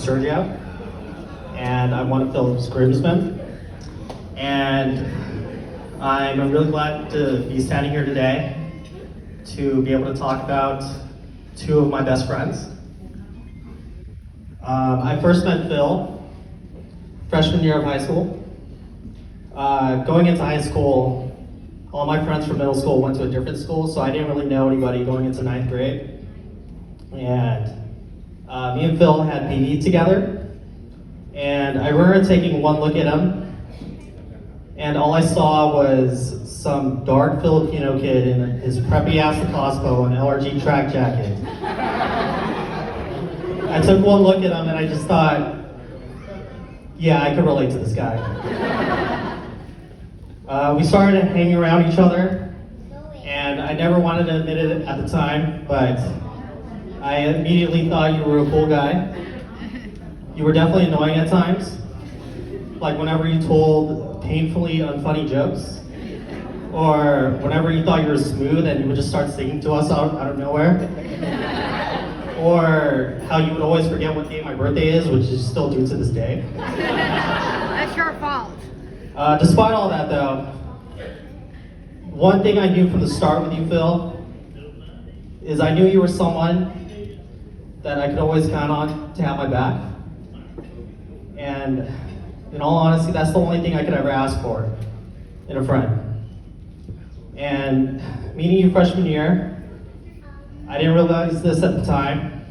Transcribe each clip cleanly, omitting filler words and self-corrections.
Sergio, and I'm one of Phil's groomsmen. And I'm really glad to be standing here today to be able to talk about two of my best friends. I first met Phil freshman year of high school. Going into high school, all my friends from middle school went to a different school, so I didn't really know anybody going into ninth grade. And me and Phil had PE together, and I remember taking one look at him, and all I saw was some dark Filipino kid in his preppy ass Costco and LRG track jacket. I took one look at him and I just thought, yeah, I could relate to this guy. We started hanging around each other, and I never wanted to admit it at the time, but I immediately thought you were a cool guy. You were definitely annoying at times, like whenever you told painfully unfunny jokes, or whenever you thought you were smooth and you would just start singing to us out of nowhere, or how you would always forget what day my birthday is, which is still due to this day. That's your fault. Despite all that though, one thing I knew from the start with you, Phil, is I knew you were someone that I could always count on to have my back. And in all honesty, that's the only thing I could ever ask for in a friend. And meeting you freshman year, I didn't realize this at the time,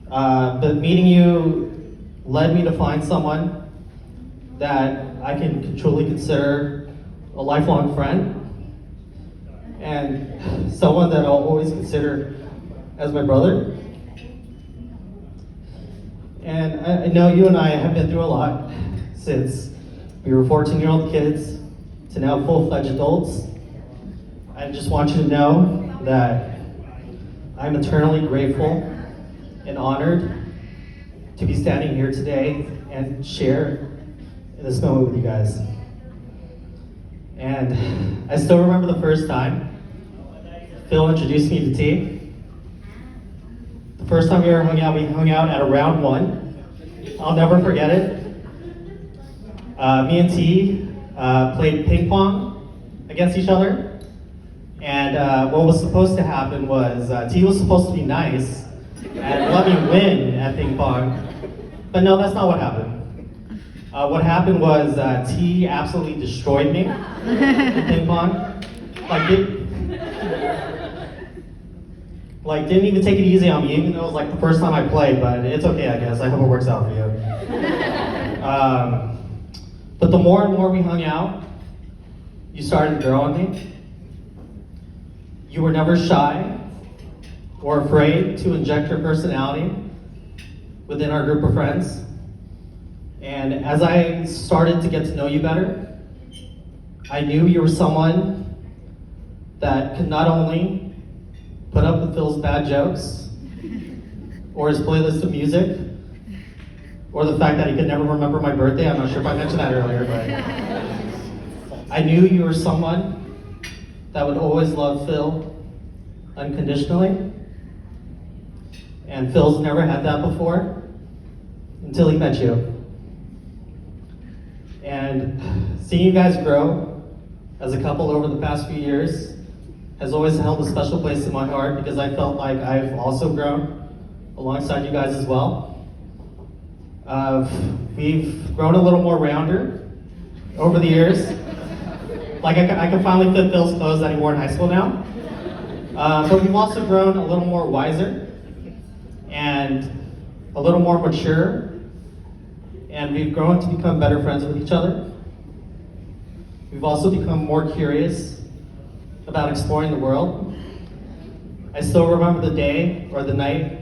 but meeting you led me to find someone that I can truly consider a lifelong friend, and someone that I'll always consider as my brother. And I know you and I have been through a lot since we were 14-year-old kids to now full-fledged adults. I just want you to know that I'm eternally grateful and honored to be standing here today and share this moment with you guys. And I still remember the first time Phil introduced me to T. The first time we ever hung out, we hung out at a round one. I'll never forget it. Me and T played ping pong against each other. And what was supposed to happen was T was supposed to be nice and let me win at ping pong. But no, that's not what happened. What happened was T absolutely destroyed me in ping pong. Didn't even take it easy on me, even though it was like the first time I played, but it's okay, I guess. I hope it works out for you. But the more and more we hung out, you started to grow on me. You were never shy or afraid to inject your personality within our group of friends. And as I started to get to know you better, I knew you were someone that could not only put up with Phil's bad jokes, or his playlist of music, or the fact that he could never remember my birthday. I'm not sure if I mentioned that earlier, but I knew you were someone that would always love Phil unconditionally. And Phil's never had that before until he met you. And seeing you guys grow as a couple over the past few years has always held a special place in my heart, because I felt like I've also grown alongside you guys as well. We've grown a little more rounder over the years. Like I can finally fit Phil's clothes that he wore in high school now. But we've also grown a little more wiser and a little more mature. And we've grown to become better friends with each other. We've also become more curious about exploring the world. I still remember the day or the night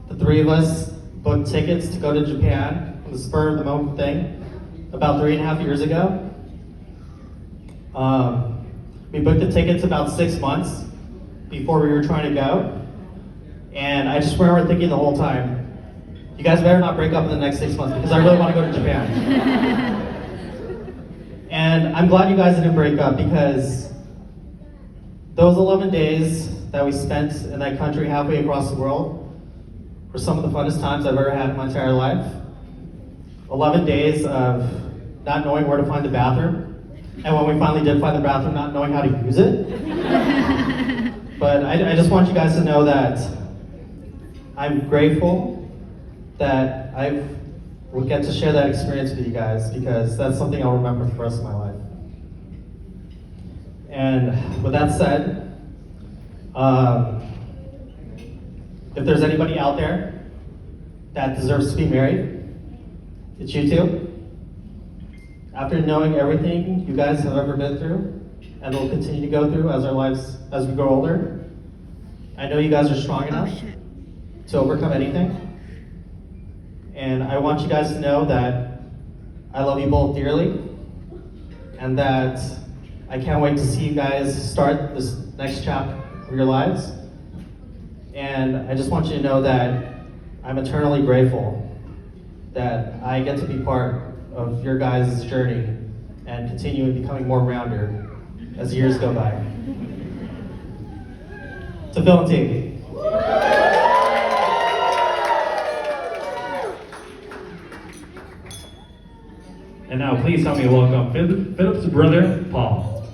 the three of us booked tickets to go to Japan on the spur of the moment thing about 3.5 years ago. We booked the tickets about 6 months before we were trying to go. And I just remember thinking the whole time, you guys better not break up in the next 6 months, because I really want to go to Japan. And I'm glad you guys didn't break up, because those 11 days that we spent in that country halfway across the world were some of the funnest times I've ever had in my entire life. 11 days of not knowing where to find the bathroom, and when we finally did find the bathroom, not knowing how to use it. But I just want you guys to know that I'm grateful that I would get to share that experience with you guys, because that's something I'll remember for the rest of my life. And with that said, if there's anybody out there that deserves to be married, it's you two. After knowing everything you guys have ever been through, and will continue to go through as we grow older, I know you guys are strong enough to overcome anything. And I want you guys to know that I love you both dearly, and that I can't wait to see you guys start this next chapter of your lives. And I just want you to know that I'm eternally grateful that I get to be part of your guys' journey and continue becoming more rounder as the years go by. To Phil and T. And now please help me welcome Philip's brother, Paul.